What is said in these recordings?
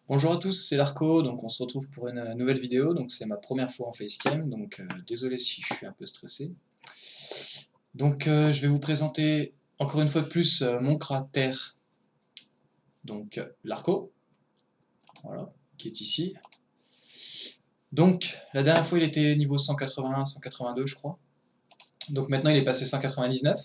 Bonjour à tous, c'est Larco, donc on se retrouve pour une nouvelle vidéo, donc c'est ma première fois en facecam, donc désolé si je suis un peu stressé. Donc je vais vous présenter encore une fois de plus mon cratère, donc Larco, voilà, qui est ici. Donc la dernière fois il était niveau 181, 182 je crois, donc maintenant il est passé 199.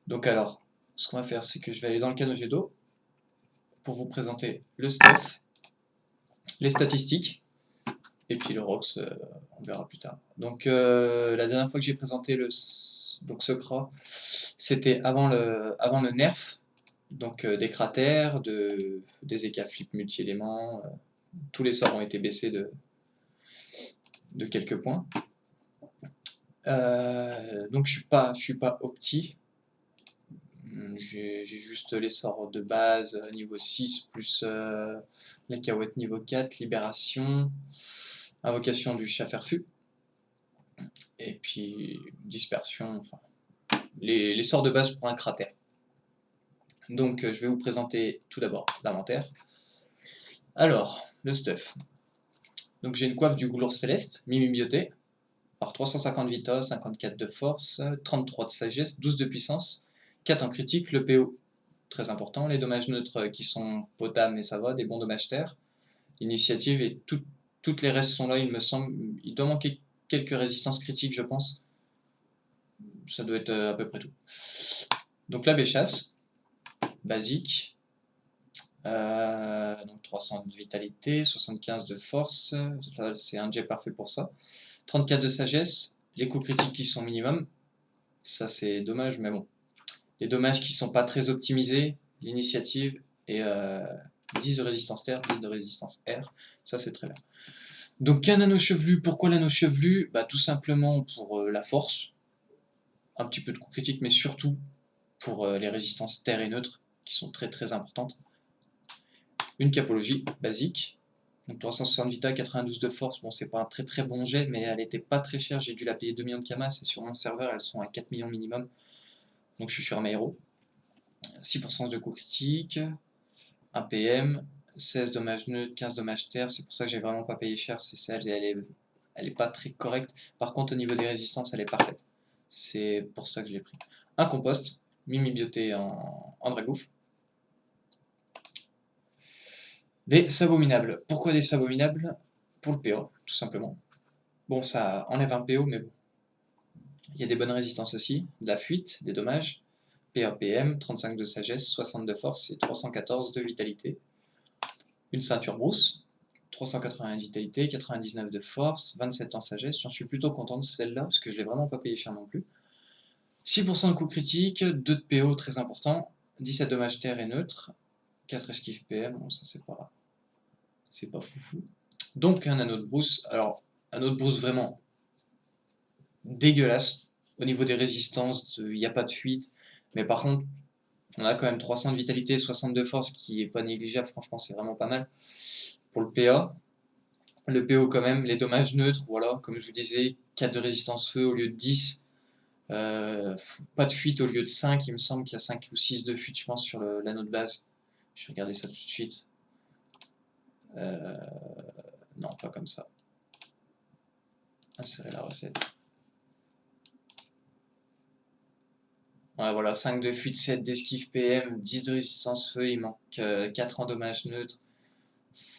Donc alors, ce qu'on va faire c'est que je vais aller dans le canal jet d'eau pour vous présenter le stuff, les statistiques, et puis le ROX, on verra plus tard. Donc la dernière fois que j'ai présenté donc ce CRA, c'était avant le nerf, donc des cratères, des EK flip multi-éléments, tous les sorts ont été baissés de quelques points. Donc je suis pas opti, j'ai juste les sorts de base niveau 6 plus la cahuète niveau 4, libération, invocation du chat ferfu. Et puis dispersion, enfin, les sorts de base pour un cratère. Donc je vais vous présenter tout d'abord l'inventaire. Alors, le stuff. Donc j'ai une coiffe du Goulour Céleste, mi-bioté, par 350 vita, 54 de force, 33 de sagesse, 12 de puissance, 4 en critique, le PO, très important, les dommages neutres qui sont potables mais ça va, des bons dommages terre, l'initiative et toutes les restes sont là, il me semble, il doit manquer quelques résistances critiques je pense, ça doit être à peu près tout. Donc la béchasse, basique, donc 300 de vitalité, 75 de force, c'est un jet parfait pour ça. 34 de sagesse, les coups critiques qui sont minimum, ça c'est dommage, mais bon. Les dommages qui sont pas très optimisés, l'initiative et 10 de résistance terre, 10 de résistance air, ça c'est très bien. Donc un anneau chevelu, pourquoi l'anneau chevelu? Bah, tout simplement pour la force, un petit peu de coups critiques, mais surtout pour les résistances terre et neutre, qui sont très très importantes. Une capologie basique, donc 360 vita, 92 de force, bon c'est pas un très très bon jet, mais elle était pas très chère, j'ai dû la payer 2 millions de kamas, et sur mon serveur elles sont à 4 millions minimum, donc je suis sur mes héros. 6% de coups critiques, 1 PM, 16 dommages neutres, 15 dommages terre, c'est pour ça que j'ai vraiment pas payé cher, c'est celle, elle est pas très correcte, par contre au niveau des résistances elle est parfaite, c'est pour ça que je l'ai pris. Un compost, mi-bioté en dragouf. Des sabots minables. Pourquoi des sabots minables? Pour le PO, tout simplement. Bon, ça enlève un PO, mais bon. Il y a des bonnes résistances aussi, de la fuite, des dommages. PAPM, 35 de sagesse, 60 de force et 314 de vitalité. Une ceinture brousse, 380 de vitalité, 99 de force, 27 en sagesse. J'en suis plutôt content de celle-là, parce que je l'ai vraiment pas payé cher non plus. 6% de coups critiques, 2 de PO très important, 17 dommages terre et neutre, 4 esquives PM, bon ça c'est pas foufou. Donc un anneau de brousse, alors un anneau de brousse vraiment dégueulasse. Au niveau des résistances, il n'y a pas de fuite. Mais par contre, on a quand même 300 de vitalité, 60 de force qui est pas négligeable. Franchement, c'est vraiment pas mal. Pour le PA, le PO quand même, les dommages neutres, voilà, comme je vous disais, 4 de résistance feu au lieu de 10. Pas de fuite au lieu de 5. Il me semble qu'il y a 5 ou 6 de fuite, je pense, sur l'anneau de base. Je vais regarder ça tout de suite. Non, pas comme ça. Insérer la recette. Ouais, voilà, 5 de fuite, 7 d'esquive PM, 10 de résistance feu, il manque 4 en dommages neutres.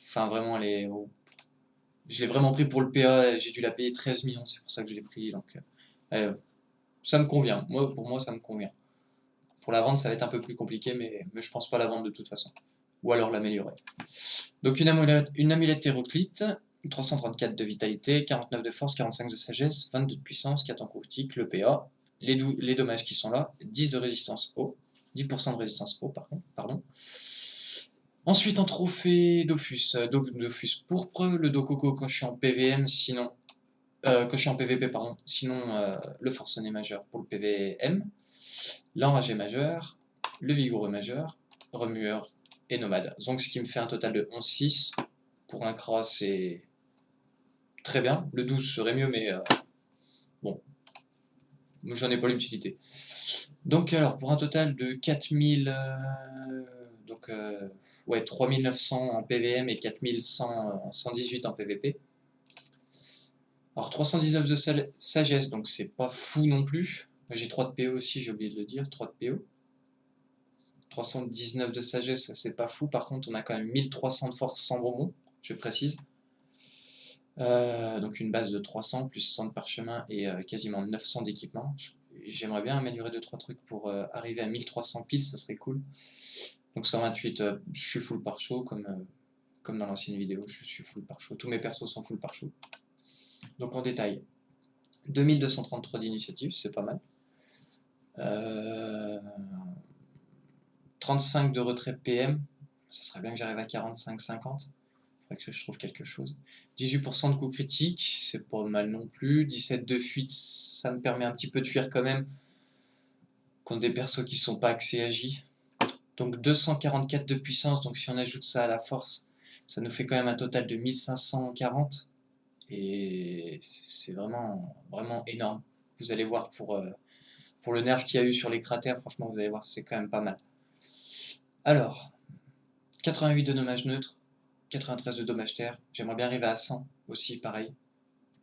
Enfin, vraiment, je l'ai vraiment pris pour le PA, j'ai dû la payer 13 millions, c'est pour ça que je l'ai pris. Donc, ça me convient. Pour moi, ça me convient. Pour la vente, ça va être un peu plus compliqué, mais je pense pas la vendre de toute façon. Ou alors l'améliorer. Donc, une amulette hétéroclite, 334 de vitalité, 49 de force, 45 de sagesse, 22 de puissance, 4 en critique, le PA, les dommages qui sont là, 10 de résistance eau, 10% de résistance eau, pardon. Ensuite, en trophée Dofus, Dofus pourpre, le Dococo quand je suis en PVM, sinon, quand je suis en PVP, pardon, sinon le forcené majeur pour le PVM, l'enragé majeur, le vigoureux majeur, remueur et nomade. Donc, ce qui me fait un total de 11-6. Pour un CRA, c'est très bien. Le 12 serait mieux, mais bon, j'en ai pas l'utilité. Donc, alors, pour un total de 4000, donc ouais, 3900 en PVM et 4100 en 118 en PVP. Alors 319 de sagesse, donc c'est pas fou non plus. J'ai 3 de PO aussi, j'ai oublié de le dire, 3 de PO. 319 de sagesse, ça c'est pas fou. Par contre, on a quand même 1300 de force sans bonbon, je précise. Donc une base de 300 plus 100 de parchemin et quasiment 900 d'équipement. J'aimerais bien améliorer 2-3 trucs pour arriver à 1300 piles, ça serait cool. Donc 128, je suis full par show comme dans l'ancienne vidéo, je suis full par show. Tous mes persos sont full par show. Donc en détail, 2233 d'initiative, c'est pas mal. 35 de retrait PM, ça serait bien que j'arrive à 45-50. Faudrait que je trouve quelque chose. 18% de coups critiques, c'est pas mal non plus. 17 de fuite, ça me permet un petit peu de fuir quand même contre des persos qui sont pas axés agi. Donc 244 de puissance, donc si on ajoute ça à la force, ça nous fait quand même un total de 1540. Et c'est vraiment, vraiment énorme. Vous allez voir pour le nerf qu'il y a eu sur les cratères, franchement, vous allez voir, c'est quand même pas mal. Alors, 88 de dommages neutres, 93 de dommages terre. J'aimerais bien arriver à 100 aussi, pareil,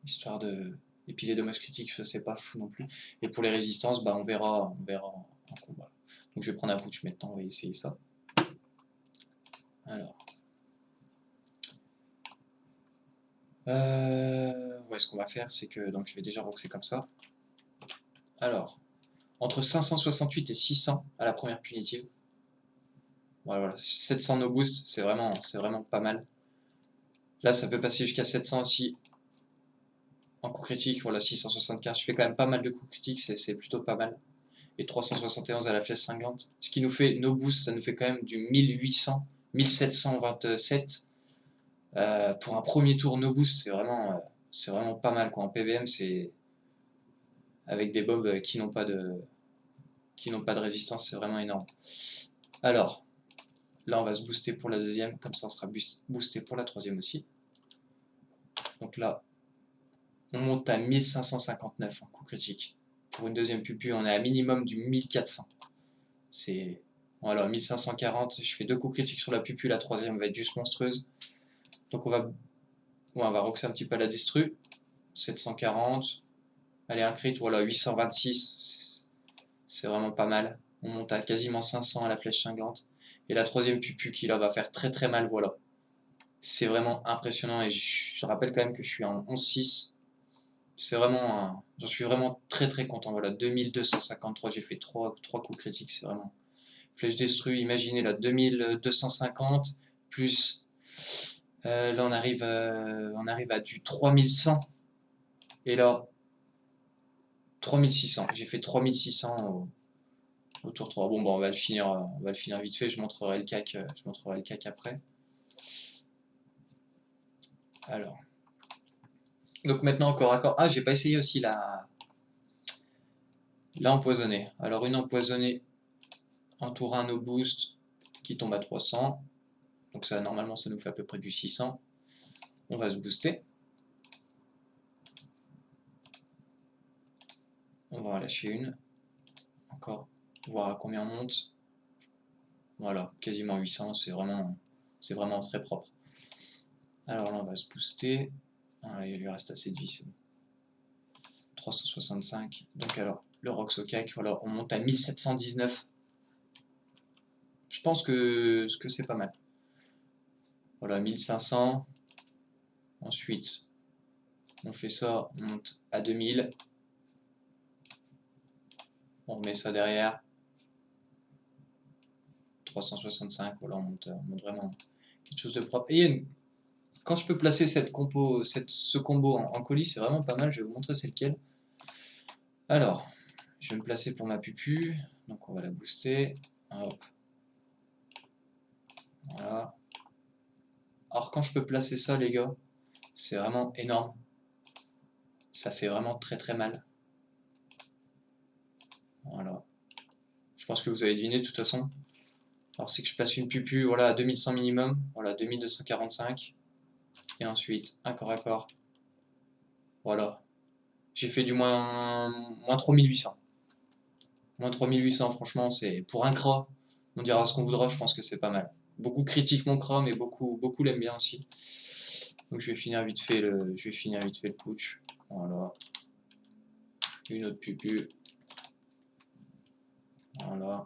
histoire de. Et puis les dommages critiques, ça c'est pas fou non plus. Et pour les résistances, bah on verra en combat. Donc je vais prendre un push maintenant, on va essayer ça. Alors. Ouais, ce qu'on va faire, c'est que. Donc je vais déjà roxer comme ça. Alors, entre 568 et 600 à la première punitive. Voilà, 700 no boost, c'est vraiment pas mal. Là, ça peut passer jusqu'à 700 aussi en coup critique. Voilà, 675. Je fais quand même pas mal de coups critiques, c'est plutôt pas mal. Et 371 à la flèche cinglante. Ce qui nous fait no boost, ça nous fait quand même du 1800, 1727. Pour un premier tour no boost, c'est vraiment pas mal quoi. En PVM, c'est avec des mobs qui n'ont pas de résistance, c'est vraiment énorme. Alors, là on va se booster pour la deuxième, comme ça on sera boosté pour la troisième aussi. Donc là, on monte à 1559 en coup critique. Pour une deuxième pupu, on est à minimum du 1400. C'est. Voilà, 1540, je fais 2 coups critiques sur la pupu, la troisième va être juste monstrueuse. Donc on va roxer un petit peu à la destru. 740. Allez, un crit, voilà, 826. C'est vraiment pas mal. On monte à quasiment 500 à la flèche cinglante. Et la troisième pupu qui là va faire très très mal, voilà. C'est vraiment impressionnant et je rappelle quand même que je suis en 11-6. C'est vraiment, j'en suis vraiment très très content. Voilà, 2253, j'ai fait 3 coups critiques, c'est vraiment. Flèche destru, imaginez là, 2250 plus. Là, on arrive à du 3100. Et là, 3600. J'ai fait 3600 au tour 3. Bon, bah, on va le finir vite fait. Je montrerai le CAC après. Alors. Donc maintenant, encore à corps. Ah, j'ai pas essayé aussi la empoisonnée. Alors, une empoisonnée en tour 1 no boost qui tombe à 300. Donc, ça, normalement, ça nous fait à peu près du 600. On va se booster. On va en lâcher une. Encore. Voir à combien on monte. Voilà, quasiment 800. C'est vraiment très propre. Alors là, on va se booster. Ah, il lui reste assez de vie, c'est bon. 365. Donc alors, le Rox au CAC, voilà, on monte à 1719. Je pense que c'est pas mal. Voilà, 1500. Ensuite, on fait ça, on monte à 2000. On remet ça derrière. 365, voilà, on monte vraiment quelque chose de propre. Et quand je peux placer ce combo en colis, c'est vraiment pas mal. Je vais vous montrer c'est lequel. Alors, je vais me placer pour ma pupu. Donc on va la booster. Hop. Voilà. Alors quand je peux placer ça les gars, c'est vraiment énorme. Ça fait vraiment très très mal. Voilà. Je pense que vous avez deviné de toute façon. Alors c'est que je place une pupu voilà, à 2100 minimum. Voilà, 2245. Et ensuite, un corps à corps. Voilà. J'ai fait du moins 3800. Moins 3800, franchement, c'est pour un cra. On dira ce qu'on voudra, je pense que c'est pas mal. beaucoup critiquent mon Chrome et beaucoup l'aiment bien aussi. Donc je vais finir vite fait le putsch. Voilà. Une autre pupu. Voilà.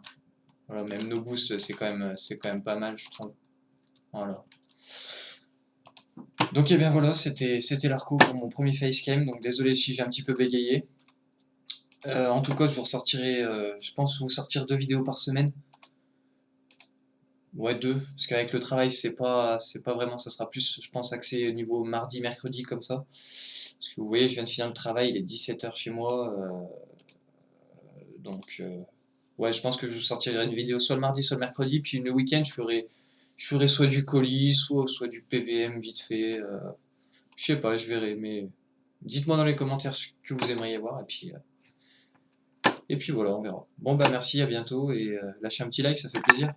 Voilà, même nos boosts, c'est quand même pas mal, je trouve. Voilà. Donc, eh bien voilà, c'était l'Arco pour mon premier facecam. Donc, désolé si j'ai un petit peu bégayé. En tout cas, je vous ressortirai, je pense vous sortir 2 vidéos par semaine. Ouais, 2, parce qu'avec le travail, c'est pas vraiment, ça sera plus, je pense, axé au niveau mardi, mercredi, comme ça. Parce que vous voyez, je viens de finir le travail, il est 17 h chez moi. Donc, ouais, je pense que je vous sortirai une vidéo soit le mardi, soit le mercredi. Puis le week-end, je ferai soit du colis, soit du PVM vite fait. Je sais pas, je verrai. Mais dites-moi dans les commentaires ce que vous aimeriez voir. Et puis voilà, on verra. Bon, bah merci, à bientôt. Et lâchez un petit like, ça fait plaisir.